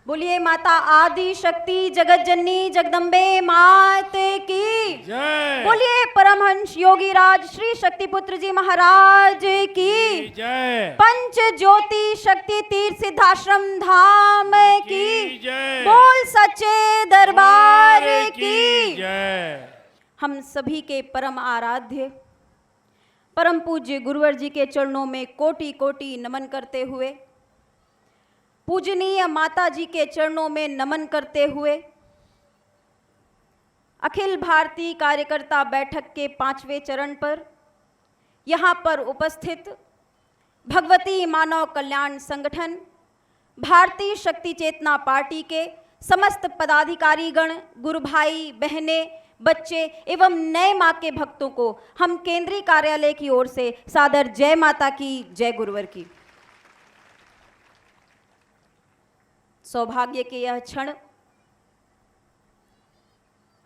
बोलिए माता आदि शक्ति जगत जननी जगदम्बे मात की जय। बोलिए परमहंस योगी राज श्री शक्तिपुत्र जी महाराज की जय। पंच ज्योति शक्ति तीर्थ सिद्धाश्रम धाम की जय। बोल सच्चे दरबार की जय। हम सभी के परम आराध्य परम पूज्य गुरुवर जी के चरणों में कोटि कोटि नमन करते हुए, पूजनीय माता जी के चरणों में नमन करते हुए, अखिल भारतीय कार्यकर्ता बैठक के 5वें चरण पर यहाँ पर उपस्थित भगवती मानव कल्याण संगठन, भारतीय शक्ति चेतना पार्टी के समस्त पदाधिकारीगण, गुरु भाई बहनें, बच्चे एवं नए माँ के भक्तों को हम केंद्रीय कार्यालय की ओर से सादर जय माता की, जय गुरुवर की। सौभाग्य के यह क्षण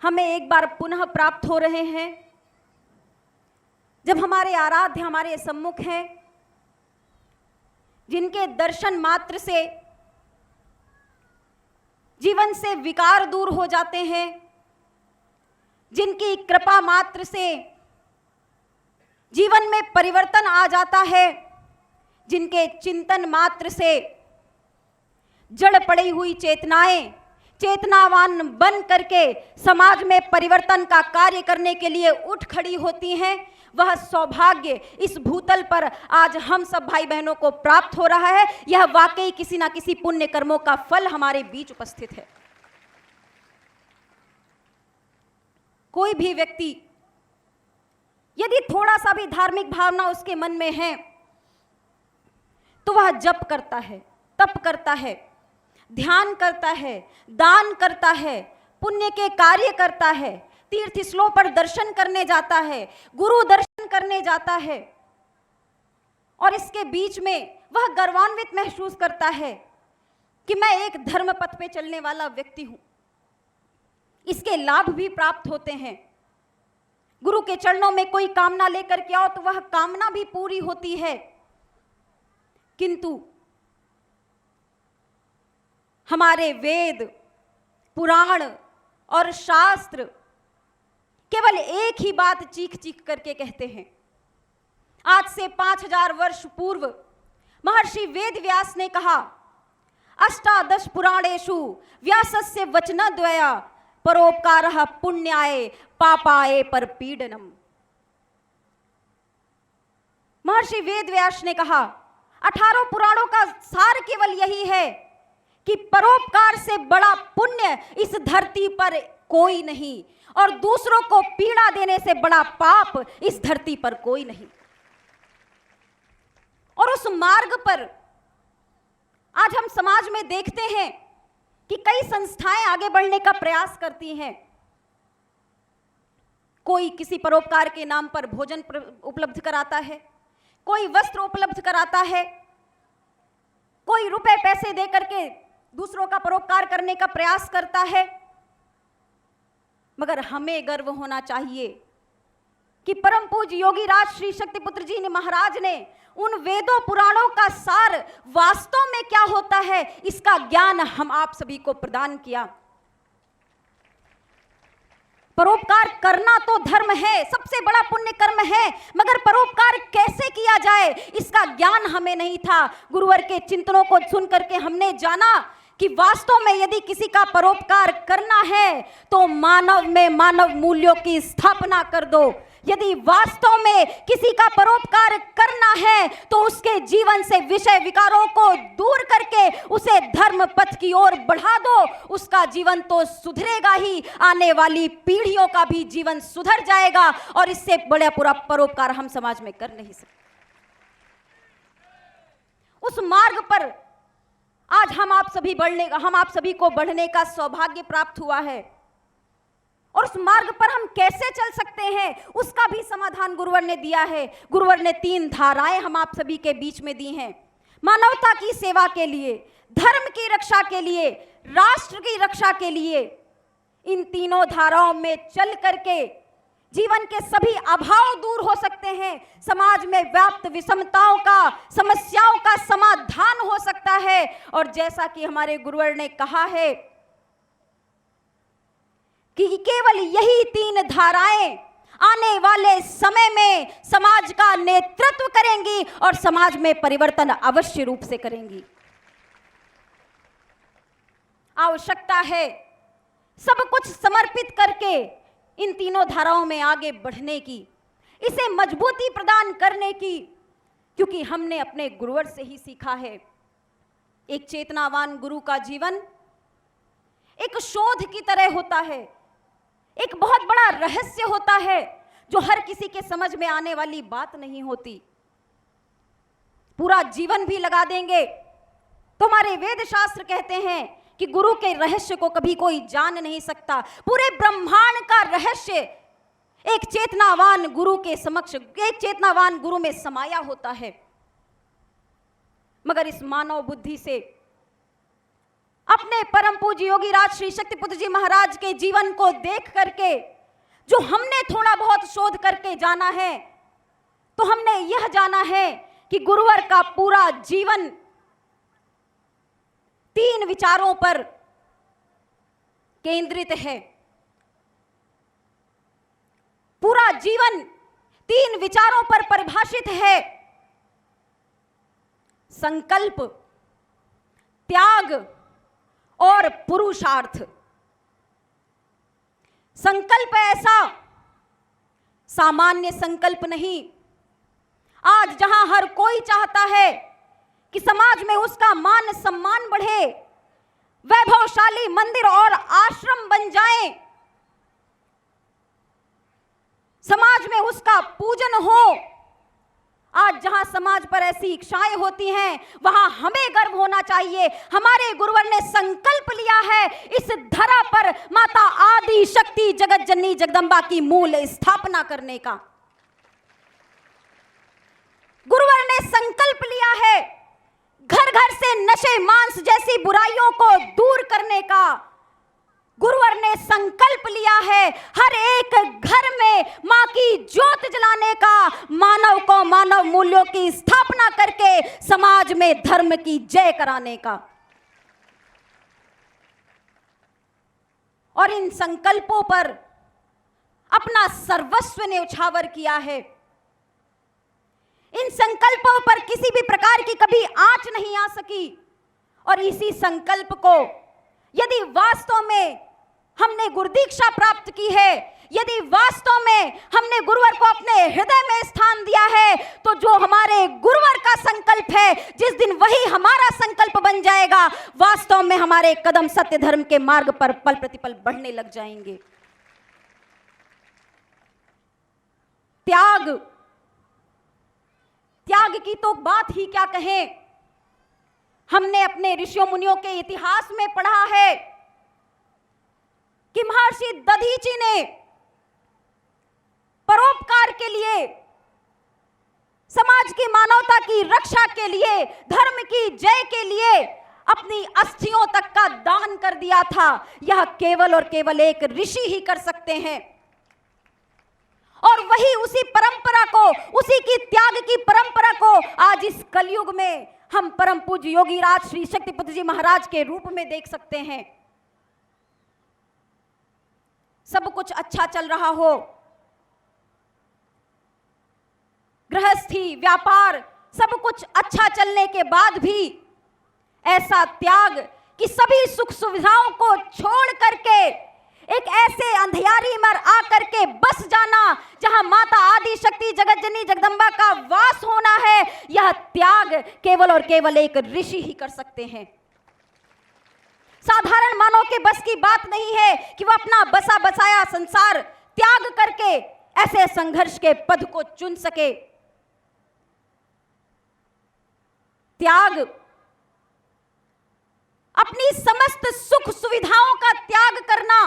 हमें एक बार पुनः प्राप्त हो रहे हैं जब हमारे आराध्य हमारे सम्मुख हैं, जिनके दर्शन मात्र से जीवन से विकार दूर हो जाते हैं, जिनकी कृपा मात्र से जीवन में परिवर्तन आ जाता है, जिनके चिंतन मात्र से जड़ पड़ी हुई चेतनाएं चेतनावान बन करके समाज में परिवर्तन का कार्य करने के लिए उठ खड़ी होती हैं। वह सौभाग्य इस भूतल पर आज हम सब भाई बहनों को प्राप्त हो रहा है। यह वाकई किसी ना किसी पुण्य कर्मों का फल हमारे बीच उपस्थित है। कोई भी व्यक्ति यदि थोड़ा सा भी धार्मिक भावना उसके मन में है तो वह जप करता है, तप करता है, ध्यान करता है, दान करता है, पुण्य के कार्य करता है, तीर्थ स्थलों पर दर्शन करने जाता है, गुरु दर्शन करने जाता है और इसके बीच में वह गर्वान्वित महसूस करता है कि मैं एक धर्म पथ पे चलने वाला व्यक्ति हूं। इसके लाभ भी प्राप्त होते हैं। गुरु के चरणों में कोई कामना लेकर के आओ तो वह कामना भी पूरी होती है, किंतु हमारे वेद, पुराण और शास्त्र केवल एक ही बात चीख चीख करके कहते हैं। आज से 5000 वर्ष पूर्व महर्षि वेद व्यास ने कहा, अष्टादश पुराणेषु व्यासस्य वचनद्वया परोपकारः पुण्याय पापाय परपीडनम। महर्षि वेद व्यास ने कहा 18 पुराणों का सार केवल यही है कि परोपकार से बड़ा पुण्य इस धरती पर कोई नहीं और दूसरों को पीड़ा देने से बड़ा पाप इस धरती पर कोई नहीं। और उस मार्ग पर आज हम समाज में देखते हैं कि कई संस्थाएं आगे बढ़ने का प्रयास करती हैं। कोई किसी परोपकार के नाम पर भोजन उपलब्ध कराता है, कोई वस्त्र उपलब्ध कराता है, कोई रुपए पैसे दे करके दूसरों का परोपकार करने का प्रयास करता है। मगर हमें गर्व होना चाहिए कि परम पूज्य योगी राज श्री शक्तिपुत्र जी ने महाराज ने उन वेदों पुराणों का सार वास्तव में क्या होता है इसका ज्ञान हम आप सभी को प्रदान किया। परोपकार करना तो धर्म है, सबसे बड़ा पुण्य कर्म है, मगर परोपकार कैसे किया जाए इसका ज्ञान हमें नहीं था। गुरुवर के चिंतनों को सुन करके हमने जाना कि वास्तव में यदि किसी का परोपकार करना है तो मानव में मानव मूल्यों की स्थापना कर दो। यदि वास्तव में किसी का परोपकार करना है तो उसके जीवन से विषय विकारों को दूर करके उसे धर्म पथ की ओर बढ़ा दो। उसका जीवन तो सुधरेगा ही, आने वाली पीढ़ियों का भी जीवन सुधर जाएगा और इससे बड़ा पूरा परोपकार हम समाज में कर नहीं सकते। उस मार्ग पर आज हम आप सभी को बढ़ने का सौभाग्य प्राप्त हुआ है और उस मार्ग पर हम कैसे चल सकते हैं उसका भी समाधान गुरुवर ने दिया है। गुरुवर ने 3 धाराएं हम आप सभी के बीच में दी हैं। मानवता की सेवा के लिए, धर्म की रक्षा के लिए, राष्ट्र की रक्षा के लिए। इन तीनों धाराओं में चल करके जीवन के सभी अभाव दूर हो सकते हैं, समाज में व्याप्त विषमताओं का, समस्याओं का समाधान हो सकता है। और जैसा कि हमारे गुरुवर ने कहा है कि केवल यही 3 धाराएं आने वाले समय में समाज का नेतृत्व करेंगी और समाज में परिवर्तन अवश्य रूप से करेंगी। आवश्यकता है सब कुछ समर्पित करके इन तीनों धाराओं में आगे बढ़ने की, इसे मजबूती प्रदान करने की, क्योंकि हमने अपने गुरुवर से ही सीखा है। एक चेतनावान गुरु का जीवन एक शोध की तरह होता है, एक बहुत बड़ा रहस्य होता है जो हर किसी के समझ में आने वाली बात नहीं होती। पूरा जीवन भी लगा देंगे तो हमारे वेद शास्त्र कहते हैं कि गुरु के रहस्य को कभी कोई जान नहीं सकता। पूरे ब्रह्मांड का रहस्य एक चेतनावान गुरु के समक्ष, एक चेतनावान गुरु में समाया होता है। मगर इस मानव बुद्धि से अपने परम पूज्य योगी राज श्री शक्तिपुत्र जी महाराज के जीवन को देख करके जो हमने थोड़ा बहुत शोध करके जाना है, तो हमने यह जाना है कि गुरुवर का पूरा जीवन 3 विचारों पर केंद्रित है। पूरा जीवन 3 विचारों पर परिभाषित है: संकल्प, त्याग और पुरुषार्थ। संकल्प ऐसा सामान्य संकल्प नहीं। आज जहां हर कोई चाहता है कि समाज में उसका मान सम्मान बढ़े, वैभवशाली मंदिर और आश्रम बन जाएं, समाज में उसका पूजन हो, आज जहां समाज पर ऐसी इच्छाएं होती हैं, वहां हमें गर्व होना चाहिए। हमारे गुरुवर ने संकल्प लिया है इस धरा पर माता आदि शक्ति जगत जननी जगदम्बा की मूल स्थापना करने का। गुरुवर ने संकल्प लिया है घर घर से नशे मांस जैसी बुराइयों को दूर करने का। गुरुवर ने संकल्प लिया है हर एक घर में मां की ज्योत जलाने का, मानव को मानव मूल्यों की स्थापना करके समाज में धर्म की जय कराने का। और इन संकल्पों पर अपना सर्वस्व न्यौछावर किया है। इन संकल्पों पर किसी भी प्रकार की कभी आंच नहीं आ सकी। और इसी संकल्प को यदि वास्तव में हमने गुरुदीक्षा प्राप्त की है, यदि वास्तव में हमने गुरुवर को अपने हृदय में स्थान दिया है, तो जो हमारे गुरुवर का संकल्प है, जिस दिन वही हमारा संकल्प बन जाएगा, वास्तव में हमारे कदम सत्य धर्म के मार्ग पर पल प्रतिपल बढ़ने लग जाएंगे। त्याग, त्याग की तो बात ही क्या कहें। हमने अपने ऋषियों मुनियों के इतिहास में पढ़ा है कि महर्षि दधीचि ने परोपकार के लिए, समाज की मानवता की रक्षा के लिए, धर्म की जय के लिए अपनी अस्थियों तक का दान कर दिया था। यह केवल और केवल एक ऋषि ही कर सकते हैं। और वही उसी परंपरा को, उसी की त्याग की परंपरा को आज इस कलयुग में हम परम पूज्य योगी राज श्री शक्तिपुत्र जी महाराज के रूप में देख सकते हैं। सब कुछ अच्छा चल रहा हो, गृहस्थी, व्यापार, सब कुछ अच्छा चलने के बाद भी ऐसा त्याग कि सभी सुख सुविधाओं को छोड़ करके एक ऐसे अंधियारी में आकर के बस जाना जहां माता आदि शक्ति जगत जननी जगदम्बा का वास होना है, यह त्याग केवल और केवल एक ऋषि ही कर सकते हैं। साधारण मानव के बस की बात नहीं है कि वह अपना बसा बसाया संसार त्याग करके ऐसे संघर्ष के पद को चुन सके। त्याग अपनी समस्त सुख सुविधाओं का त्याग करना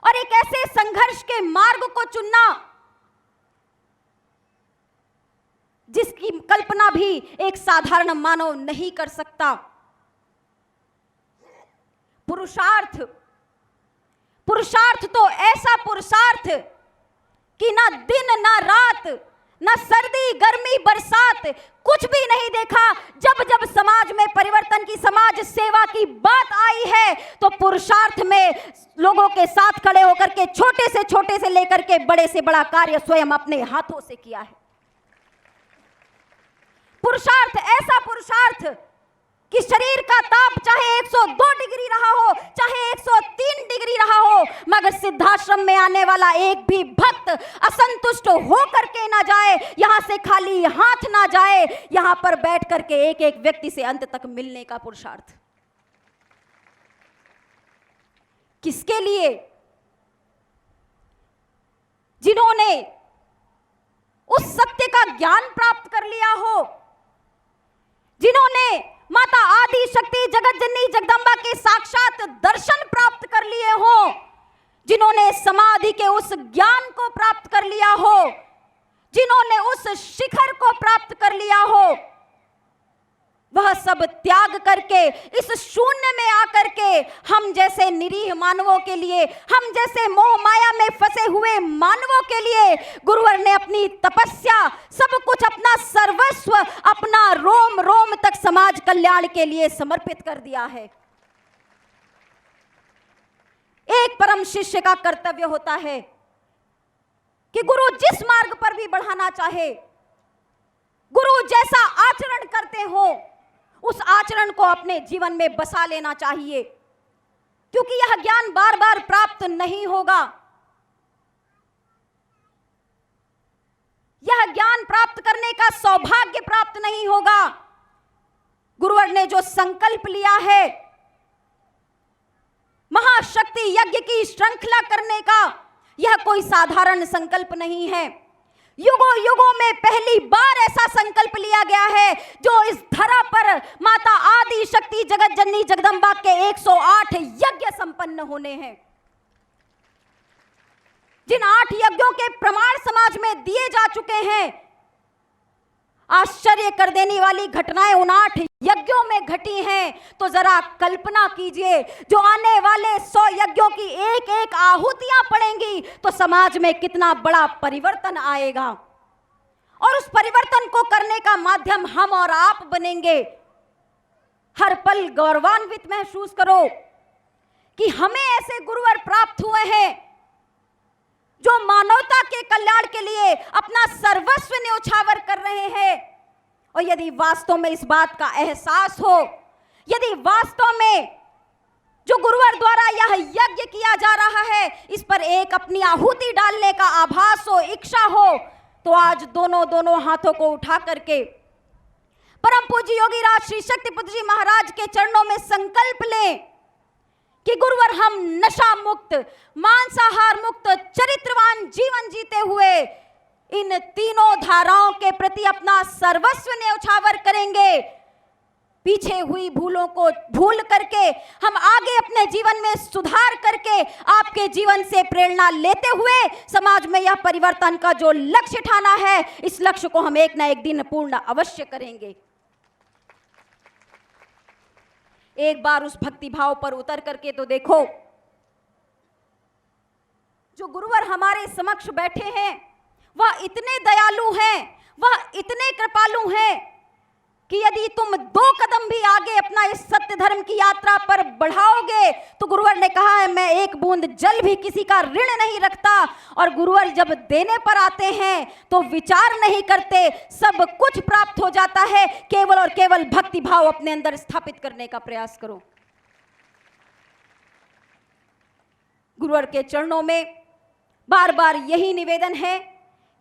और एक ऐसे संघर्ष के मार्ग को चुनना जिसकी कल्पना भी एक साधारण मानव नहीं कर सकता। पुरुषार्थ, पुरुषार्थ तो ऐसा पुरुषार्थ कि ना दिन ना रात, ना सर्दी गर्मी बरसात, कुछ भी नहीं देखा। जब जब समाज में परिवर्तन की, समाज सेवा की बात आई है तो पुरुषार्थ में लोगों के साथ खड़े होकर के छोटे से लेकर के बड़े से बड़ा कार्य स्वयं अपने हाथों से किया है। पुरुषार्थ ऐसा पुरुषार्थ कि शरीर का ताप चाहे 102 डिग्री रहा हो, चाहे 103 डिग्री रहा हो, मगर सिद्धाश्रम में आने वाला एक भी भक्त असंतुष्ट हो करके ना जाए, यहां से खाली हाथ ना जाए, यहां पर बैठ करके एक एक व्यक्ति से अंत तक मिलने का पुरुषार्थ। किसके लिए? जिन्होंने उस सत्य का ज्ञान प्राप्त कर लिया हो, जिन्होंने माता आदि शक्ति जगत जननी जगदम्बा के साक्षात दर्शन प्राप्त कर लिए हो, जिन्होंने समाधि के उस ज्ञान को प्राप्त कर लिया हो, जिन्होंने उस शिखर को प्राप्त कर लिया हो, वह सब त्याग करके इस शून्य में आकर के हम जैसे निरीह मानवों के लिए, हम जैसे मोह माया में फंसे हुए मानवों के लिए गुरुवर ने अपनी तपस्या, सब कुछ, अपना सर्वस्व, अपना रोम रोम तक समाज कल्याण के लिए समर्पित कर दिया है। एक परम शिष्य का कर्तव्य होता है कि गुरु जिस मार्ग पर भी बढ़ाना चाहे, गुरु जैसा आचरण करते हो, उस आचरण को अपने जीवन में बसा लेना चाहिए, क्योंकि यह ज्ञान बार बार प्राप्त नहीं होगा। यह ज्ञान प्राप्त करने का सौभाग्य प्राप्त नहीं होगा। गुरुवर ने जो संकल्प लिया है महाशक्ति यज्ञ की श्रृंखला करने का, यह कोई साधारण संकल्प नहीं है। युगों युगों में पहली बार ऐसा संकल्प लिया गया है जो इस धरा पर माता आदि शक्ति जगत जननी जगदम्बा के 108 यज्ञ संपन्न होने हैं। जिन 8 यज्ञों के प्रमाण समाज में दिए जा चुके हैं, आश्चर्य कर देने वाली घटनाएं उन 8 यज्ञों में घटी हैं। तो जरा कल्पना कीजिए, जो आने वाले 100 यज्ञों की एक एक आहुतियां पड़ेंगी तो समाज में कितना बड़ा परिवर्तन आएगा, और उस परिवर्तन को करने का माध्यम हम और आप बनेंगे। हर पल गौरवान्वित महसूस करो कि हमें ऐसे गुरुवर प्राप्त हुए हैं जो मानवता के कल्याण के लिए अपना सर्वस्व न्यौछावर कर रहे हैं। और यदि वास्तव में इस बात का एहसास हो, यदि वास्तव में जो गुरुवर द्वारा यह यज्ञ किया जा रहा है, इस पर एक अपनी आहुति डालने का आभास हो, इच्छा हो, तो आज दोनों हाथों को उठा करके परम पूज्य योगीराज श्री शक्तिपुत्र जी महाराज के चरणों में संकल्प लें कि गुरुवर हम नशा मुक्त, मांसाहार मुक्त, चरित्रवान जीवन जीते हुए इन तीनों धाराओं के प्रति अपना सर्वस्व न्यौछावर करेंगे। पीछे हुई भूलों को भूल करके हम आगे अपने जीवन में सुधार करके आपके जीवन से प्रेरणा लेते हुए समाज में यह परिवर्तन का जो लक्ष्य ठाना है, इस लक्ष्य को हम एक ना एक दिन पूर्ण अवश्य करेंगे। एक बार उस भक्ति भाव पर उतर करके तो देखो, जो गुरुवर हमारे समक्ष बैठे हैं वह इतने दयालु हैं, वह इतने कृपालु हैं कि यदि तुम 2 कदम भी आगे अपना इस सत्य धर्म की यात्रा पर बढ़ाओगे तो गुरुवर ने कहा है, मैं एक बूंद जल भी किसी का ऋण नहीं रखता। और गुरुवर जब देने पर आते हैं तो विचार नहीं करते, सब कुछ प्राप्त हो जाता है। केवल और केवल भक्ति भाव अपने अंदर स्थापित करने का प्रयास करो। गुरुवर के चरणों में बार बार यही निवेदन है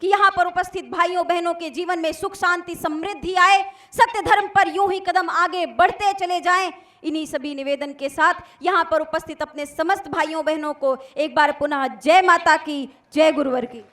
कि यहाँ पर उपस्थित भाइयों बहनों के जीवन में सुख शांति समृद्धि आए, सत्य धर्म पर यूं ही कदम आगे बढ़ते चले जाएं। इन्हीं सभी निवेदन के साथ यहाँ पर उपस्थित अपने समस्त भाइयों बहनों को एक बार पुनः जय माता की, जय गुरुवर की।